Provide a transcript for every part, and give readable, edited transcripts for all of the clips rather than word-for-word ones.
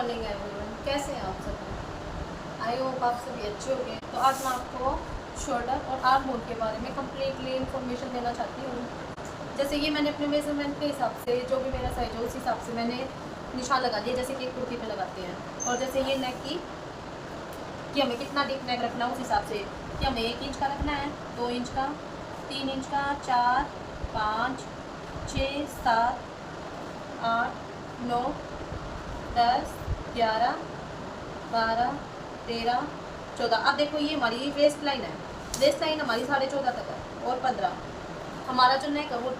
Morning everyone, कैसे हैं आप सब? आई होप आप सभी अच्छे होंगे। तो आज मैं आपको शोल्डर और आर्म होल के बारे में कम्प्लीटली इन्फॉर्मेशन देना चाहती हूँ। जैसे ये मैंने अपने मेजरमेंट के हिसाब से, जो भी मेरा साइज है उस हिसाब से मैंने निशान लगा दिया, जैसे कि एक कुर्ती पे लगाते हैं। और जैसे ये नेक कि हमें कितना डीप नेक रखना है उस हिसाब से, कि हमें 1 इंच का रखना है, 2 इंच का, 3 इंच का, 4, 5, 6, 7, 8, 9, 10, 11, 12, 13, 14। अब देखो ये हमारी वेस्ट लाइन है। वेस्ट लाइन हमारी 14.5 तक है और 15 हमारा जो नेक है वो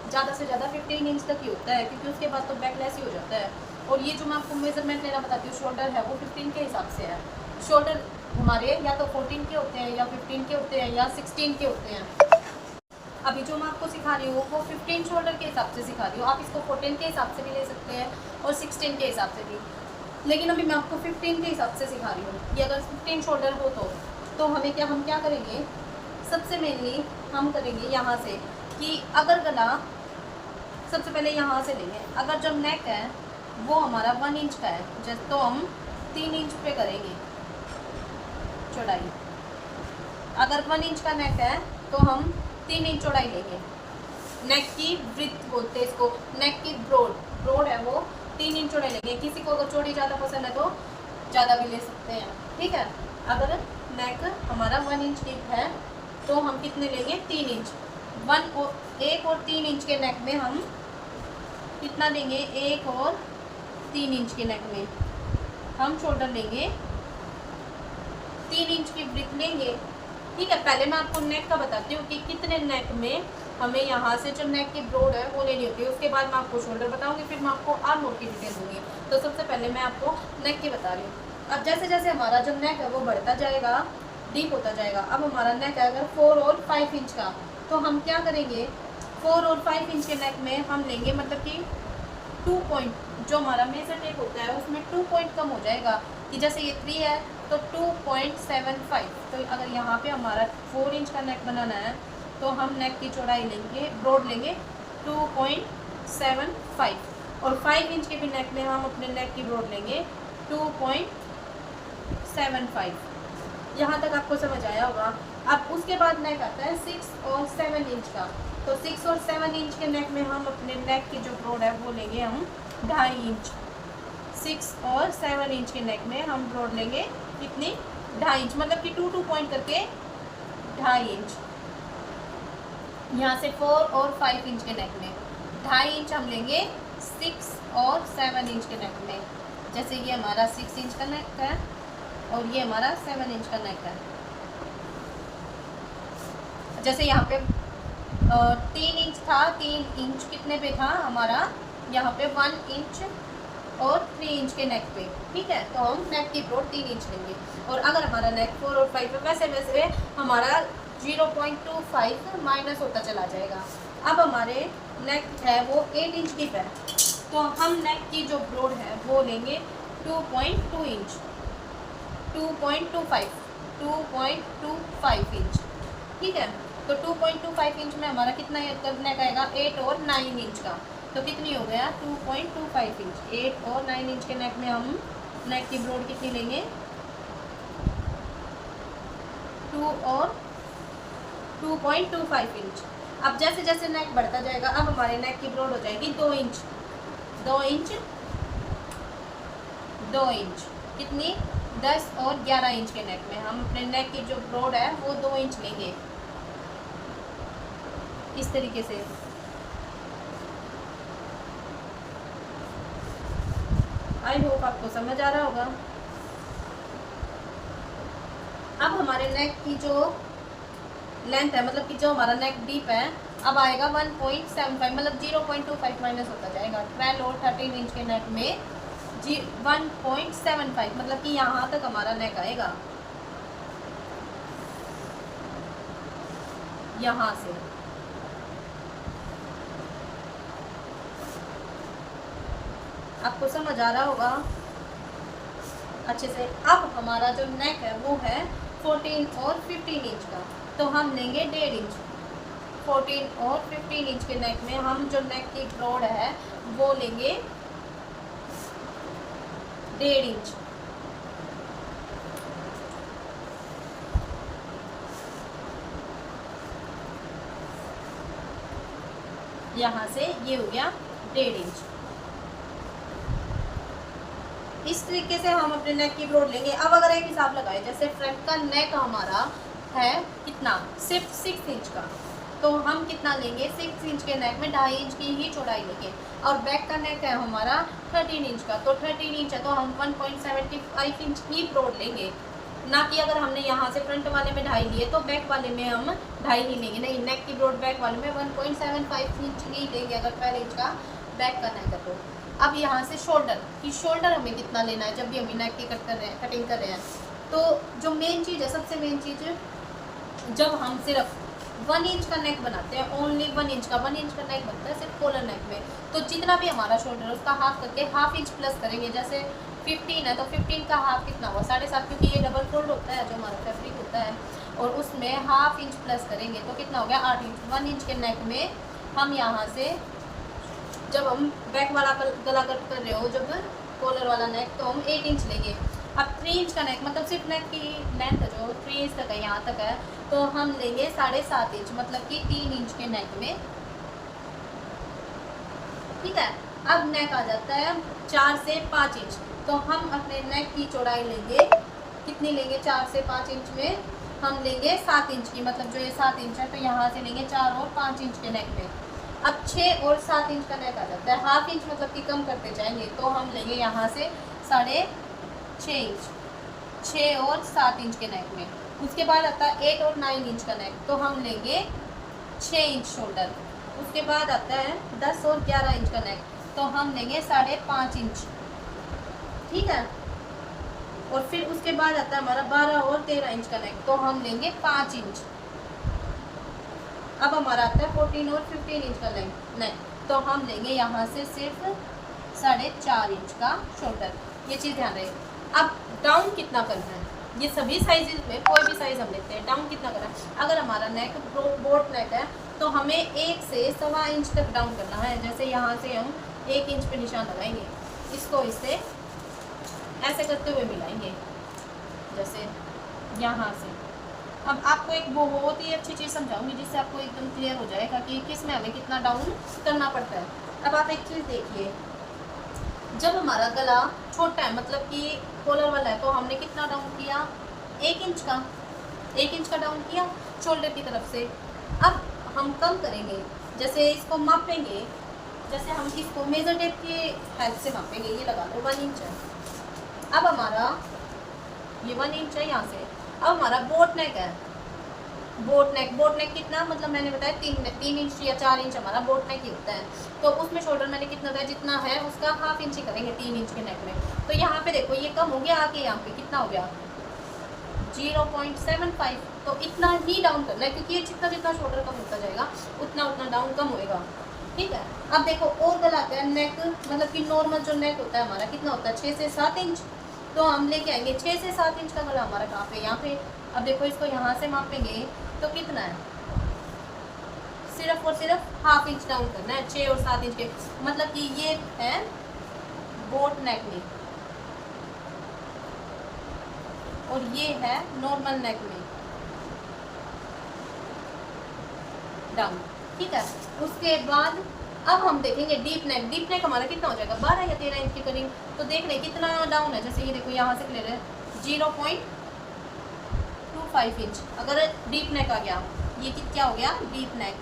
ज़्यादा से ज़्यादा 15 इंच तक ही होता है, क्योंकि उसके बाद तो बैकलेस ही हो जाता है। और ये जो मैं आपको मेजरमेंट लेना बताती हूँ, शोल्डर है वो 15 के हिसाब से है। शोल्डर हमारे या तो 14 के होते हैं, या 15 के होते हैं, या 16 के होते हैं। अभी जो मैं आपको सिखा रही हूँ वो 15 शोल्डर के हिसाब से सिखा रही हूँ। आप इसको 14 के हिसाब से भी ले सकते हैं और 16 के हिसाब से भी, लेकिन अभी मैं आपको 15 के हिसाब से सिखा रही हूँ कि अगर 15 शोल्डर हो तो हम क्या करेंगे। सबसे मेनली हम करेंगे यहाँ से कि अगर गला सबसे पहले यहाँ से लेंगे। अगर जो नेक है वो हमारा 1 इंच का है, जैसे तो हम 3 इंच पे करेंगे चौड़ाई। अगर 1 इंच का नेक है तो हम 3 इंच चौड़ाई लेंगे। नेक की ब्रीथ बोलते हैं इसको, नेक की ब्रोड है वो 3 इंच चौड़ाई लेंगे। किसी को अगर चौड़ी ज़्यादा पसंद है तो ज़्यादा भी ले सकते हैं, ठीक है। अगर नेक हमारा 1 इंच डीप है तो हम कितने लेंगे, 3 इंच। 1 और 3 इंच के नेक में हम कितना लेंगे, 1 और 3 इंच के नेक में हम शोल्डर लेंगे, 3 इंच की ब्रीथ लेंगे, ठीक है। पहले मैं आपको नेक का बताती हूँ कि कितने नेक में हमें यहाँ से जो नेक की ब्रोड है वो लेनी होती है। उसके बाद मैं आपको शोल्डर बताऊँगी, फिर मैं आपको आर्म होल की डिटेल दूँगी। तो सबसे पहले मैं आपको नेक की बता रही हूँ। अब जैसे जैसे हमारा जो नेक है वो बढ़ता जाएगा, डीप होता जाएगा। अब हमारा नेक है अगर 4 और 5 इंच का, तो हम क्या करेंगे, 4 और 5 इंच के नेक में हम लेंगे, मतलब कि 2 पॉइंट, जो हमारा मेजर टेप होता है उसमें 2 पॉइंट कम हो जाएगा। कि जैसे ये 3 है तो 2.75। तो अगर यहाँ पे हमारा 4 इंच का नेक बनाना है तो हम नेक की चौड़ाई लेंगे, ब्रॉड लेंगे 2.75। और 5 इंच के भी नेक में हम अपने नेक की ब्रॉड लेंगे 2.75। यहाँ तक आपको समझ आया होगा। अब उसके बाद नेक आता है 6 और 7 इंच का। तो 6 और 7 इंच के नेक में हम अपने नेक की जो ब्रॉड है वो लेंगे हम 2.5 इंच। 6 और 7 इंच के नेक में हम ब्रॉड लेंगे कितनी, 2.5 इंच, मतलब कि 2 पॉइंट करके 2.5 इंच। यहाँ से 4 और 5 इंच के नेक में 2.5 इंच हम लेंगे 6 और 7 इंच के नेक में। जैसे ये हमारा 6 इंच का नेक है और ये हमारा 7 इंच का नेक है। जैसे यहाँ पे 3 इंच था, 3 इंच कितने पे था हमारा, यहाँ पे 1 इंच और 3 इंच के नेक पे, ठीक है। तो हम नेक की ब्रॉड 3 इंच लेंगे। और अगर हमारा नेक 4 और 5 पे, वैसे हमारा 0.25 माइनस होता चला जाएगा। अब हमारे नेक है वो 8 इंच डीप है, तो हम नेक की जो ब्रॉड है वो लेंगे 2.2 इंच, 2.25 इंच, ठीक है। तो 2.25 इंच में हमारा कितना नेक आएगा, 8 और 9 इंच का। तो कितनी हो गया, 2.25 इंच। 8 और 9 इंच के नेक में हम नेक की ब्रॉड कितनी लेंगे, 2 और 2.25 इंच। अब जैसे जैसे नेक बढ़ता जाएगा, अब हमारे नेक की ब्रॉड हो जाएगी 2 इंच, 2 इंच, 2 इंच, कितनी, 10 और 11 इंच के नेक में हम अपने नेक की जो ब्रॉड है वो 2 इंच लेंगे, इस तरीके से। आई होप आपको समझ आ रहा होगा। अब हमारे नेक की जो लेंथ है, मतलब कि जो हमारा नेक डीप है, अब आएगा 1.75, मतलब 0.25 माइनस होता जाएगा। 12 और 13 इंच के नेक में 1.75, मतलब कि यहाँ तक हमारा नेक आएगा, यहाँ से। आपको समझ आ रहा होगा अच्छे से। अब हमारा जो नेक है वो है 14 और 15 इंच का, तो हम लेंगे 1.5 इंच। 14 और 15 इंच के नेक में हम जो नेक की ब्रॉड है वो लेंगे 1.5 इंच। यहाँ से ये हो गया 1.5 इंच। इस तरीके से हम अपने नेक की ब्रॉड लेंगे। अब अगर एक हिसाब लगाए, जैसे फ्रंट का नेक हमारा है कितना, सिर्फ 6 इंच का, तो हम कितना लेंगे, 6 इंच के नेक में 2.5 इंच की ही चौड़ाई लेंगे। और बैक का नेक है हमारा 13 इंच का, तो 13 इंच है तो हम 1.75 इंच ही ब्रॉड लेंगे, ना कि अगर हमने यहाँ से फ्रंट वाले में 2.5 लिए तो बैक वाले में हम 2.5 ही लेंगे। नहीं, नेक की ब्रॉड बैक वाले में 1.75 इंच ही लेंगे अगर 12 इंच का बैक का नेक है तो। अब यहाँ से शोल्डर हमें कितना लेना है जब भी हम नेक की कटिंग कर रहे हैं। तो जो मेन चीज़ है, सबसे मेन चीज़, जब हम सिर्फ 1 इंच का नेक बनाते हैं, ओनली 1 इंच का नेक बनता है सिर्फ कॉलर नेक में, तो जितना भी हमारा शोल्डर है उसका हाफ करके 1/2 इंच प्लस करेंगे। जैसे 15 है तो 15 का हाफ कितना हुआ, 7.5, क्योंकि ये डबल फोल्ड होता है जो हमारा फैब्रिक होता है, और उसमें 1/2 इंच प्लस करेंगे तो कितना हो गया 8 इंच। 1 इंच के नेक में हम यहाँ से, जब हम बैक वाला गला कट कर रहे हो, जब कॉलर वाला नेक, तो हम 8 इंच लेंगे। अब 3 इंच का नेक, मतलब सिर्फ नेक की लेंथ जो 3 इंच तक है, यहाँ तक है, तो हम लेंगे 7.5 इंच, मतलब कि 3 इंच के नेक में। ठीक है, अब नेक आ जाता है 4 से 5 इंच, तो हम अपने नेक की चौड़ाई लेंगे, कितनी लेंगे, 4 से 5 इंच में हम लेंगे 7 इंच की, मतलब जो ये 7 इंच है तो यहाँ से लेंगे 4 और 5 इंच के नेक में। अब 6 और 7 इंच का नेक आ जाता है, 1/2 इंच मतलब कि कम करते जाएंगे, तो हम लेंगे यहाँ से 6.5 इंच, 6 और 7 इंच के नेक में। उसके बाद आता है 8 और 9 इंच का नेक, तो हम लेंगे 6 इंच शोल्डर। उसके बाद आता है 10 और 11 इंच का नेक, तो हम लेंगे 5.5 इंच। ठीक है, और फिर उसके बाद आता है हमारा 12 और 13 इंच का नेक, तो हम लेंगे 5 इंच। अब हमारा आता है 14 और 15 इंच का नेक, तो हम लेंगे यहाँ से सिर्फ 4.5 इंच का शोल्डर। ये चीज़ ध्यान रहे। अब डाउन कितना करना है, ये सभी साइज़ में कोई भी साइज़ हम लेते हैं, डाउन कितना करना है। अगर हमारा नेक बोट नेक है तो हमें 1 से 1.25 इंच तक डाउन करना है। जैसे यहाँ से हम 1 इंच पे निशान लगाएंगे, इसको इससे ऐसे करते हुए मिलाएंगे, जैसे यहाँ से। अब आपको एक बहुत ही अच्छी चीज़ समझाऊंगी जिससे आपको एकदम क्लियर हो जाएगा कि किस में हमें कितना डाउन करना पड़ता है। अब आप एक चीज़ देखिए, जब हमारा गला छोटा है, मतलब कि कॉलर वाला है, तो हमने कितना डाउन किया, 1 इंच का, 1 इंच का डाउन किया शोल्डर की तरफ से। अब हम कम करेंगे, जैसे इसको मापेंगे, जैसे हम इसको मेजर टेप की हेल्प से मापेंगे, ये लगा लो 1 इंच है। अब हमारा ये 1 इंच है यहाँ से। अब हमारा बोट नेक है, बोट नेक कितना, मतलब मैंने बताया 3 इंच या 4 इंच हमारा बोट नेक ही होता है, तो उसमें शोल्डर मैंने कितना था, जितना है उसका 1/2 इंच ही करेंगे 3 इंच के नेक में। तो यहाँ पे देखो ये कम हो गया, आके यहाँ पे कितना हो गया 0.75, तो इतना ही डाउन करना है, क्योंकि ये जितना जितना शोल्डर कम होता जाएगा उतना उतना डाउन कम होएगा। ठीक है, अब देखो और गला आता है नेक, मतलब कि नॉर्मल जो नेक होता है हमारा कितना होता है 6 से 7 इंच, तो हम लेके आएंगे 6 से 7 इंच का गला हमारा कहाँ पे, यहाँ पे। अब देखो इसको यहाँ से मापेंगे तो कितना है, सिर्फ और सिर्फ 1/2 इंच डाउन करना है 6 और 7 इंच के, मतलब कि ये है बोट नेक में और ये है नॉर्मल नेक में डाउन। ठीक है, उसके बाद अब हम देखेंगे डीप नेक हमारा कितना हो जाएगा 12 या 13 इंच के करीब। तो देख रहे कितना डाउन है, जैसे ये देखो यहाँ से क्लियर है 0.25 इंच। अगर डीप नेक आ गया, ये क्या हो गया डीप नेक।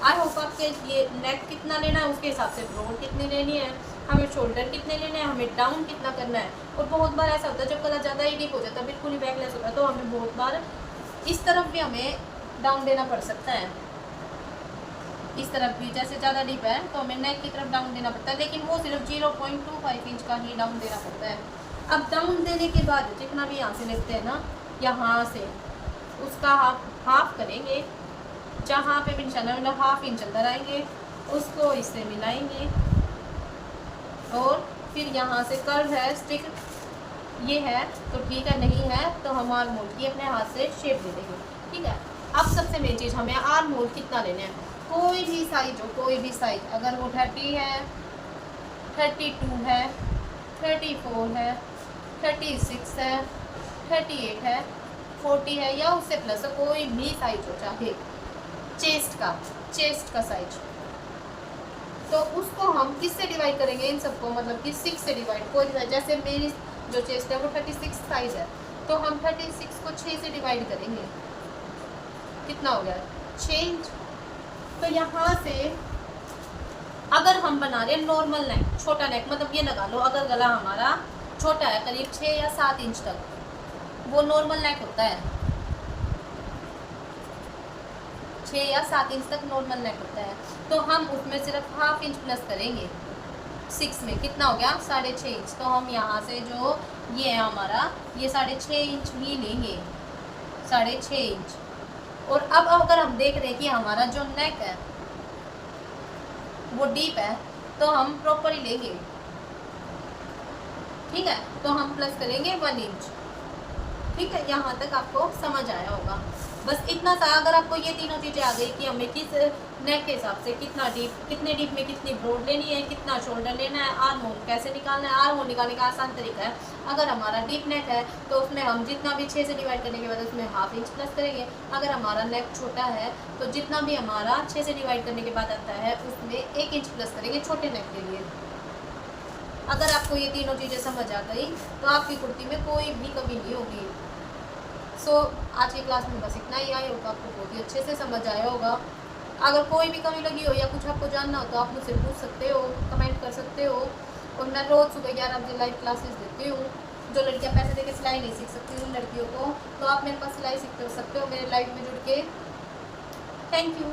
आई होप आपके ये नेक कितना लेना है उसके हिसाब से ब्रॉड कितनी लेनी है, हमें शोल्डर कितने लेने हैं, हमें डाउन कितना करना है। और बहुत बार ऐसा होता है जब गला ज़्यादा ही डीप हो जाता है, बिल्कुल ही बैकलेस होता है, तो हमें बहुत बार इस तरफ भी हमें डाउन देना पड़ सकता है, इस तरफ भी, जैसे ज़्यादा डीप है तो हमें नेक की तरफ डाउन देना पड़ता है, लेकिन वो सिर्फ 0.25 इंच का ही डाउन देना पड़ता है। अब डाउन देने के बाद जितना भी यहाँ से लेते हैं ना, यहाँ से उसका हाफ करेंगे, जहाँ पे भी निशाना मतलब 1/2 इंच अंदर आएंगे, उसको इससे मिलाएंगे, और फिर यहाँ से कर्व है स्टिक ये है तो ठीक है, नहीं है तो हम आर्म होल की अपने हाथ से शेप दे देंगे। ठीक है, अब सबसे मेन चीज़ हमें आर्म होल कितना लेना है, कोई भी साइज हो, कोई भी साइज, अगर वो 30 है 32 है, 34 है, 36 है, 38 है, 40 है, या उससे प्लस है, कोई भी साइज हो चाहे चेस्ट का साइज, तो उसको हम किससे डिवाइड करेंगे इन सबको, मतलब कि 6 से डिवाइड। कोई जैसे मेरी जो चेस्ट है वो 36 साइज है, तो हम 36 को 6 से डिवाइड करेंगे, कितना हो गया 6 इंच। तो यहाँ से अगर हम बना रहे हैं नॉर्मल नेक, छोटा नेक, मतलब ये लगा लो अगर गला हमारा छोटा है करीब 6 या 7 इंच तक, वो नॉर्मल नेक होता है, 6 या 7 इंच तक नॉर्मल नेक होता है, तो हम उसमें सिर्फ हाफ इंच प्लस करेंगे 6 में, कितना हो गया 6.5 इंच। तो हम यहाँ से जो ये है हमारा, ये 6.5 इंच ही लेंगे, 6.5 इंच। और अब अगर हम देख रहे हैं कि हमारा जो नेक है वो डीप है, तो हम प्रॉपर ही लेंगे, ठीक है, तो हम प्लस करेंगे 1 इंच, ठीक है। यहाँ तक आपको समझ आया होगा, बस इतना सा। अगर आपको ये तीनों चीज़ें आ गई कि हमें किस नेक के हिसाब से कितना डीप, कितने डीप में कितनी ब्रॉड लेनी है, कितना शोल्डर लेना है, आर्म होल कैसे निकालना है, आर्म होल निकालने का आसान तरीका है, अगर हमारा डीप नेक है तो उसमें हम जितना भी 6 से डिवाइड करने के बाद उसमें हाफ इंच प्लस करेंगे। अगर हमारा नेक छोटा है तो जितना भी हमारा 6 से डिवाइड करने के बाद आता है उसमें 1 इंच प्लस करेंगे छोटे नेक के लिए। अगर आपको ये तीनों चीज़ें समझ आ गई तो आपकी कुर्ती में कोई भी कमी नहीं होगी। सो आज की क्लास में बस इतना ही आया होगा, आपको बहुत ही अच्छे से समझ आया होगा। अगर कोई भी कमी लगी हो या कुछ आपको जानना हो तो आप मुझसे पूछ सकते हो, कमेंट कर सकते हो। और मैं रोज़ सुबह 11 बजे लाइव क्लासेस देती हूँ। जो लड़कियाँ पैसे देकर सिलाई नहीं सीख सकती उन लड़कियों को, तो आप मेरे पास सिलाई सीख सकते हो मेरे लाइव में जुड़ के। Thank you.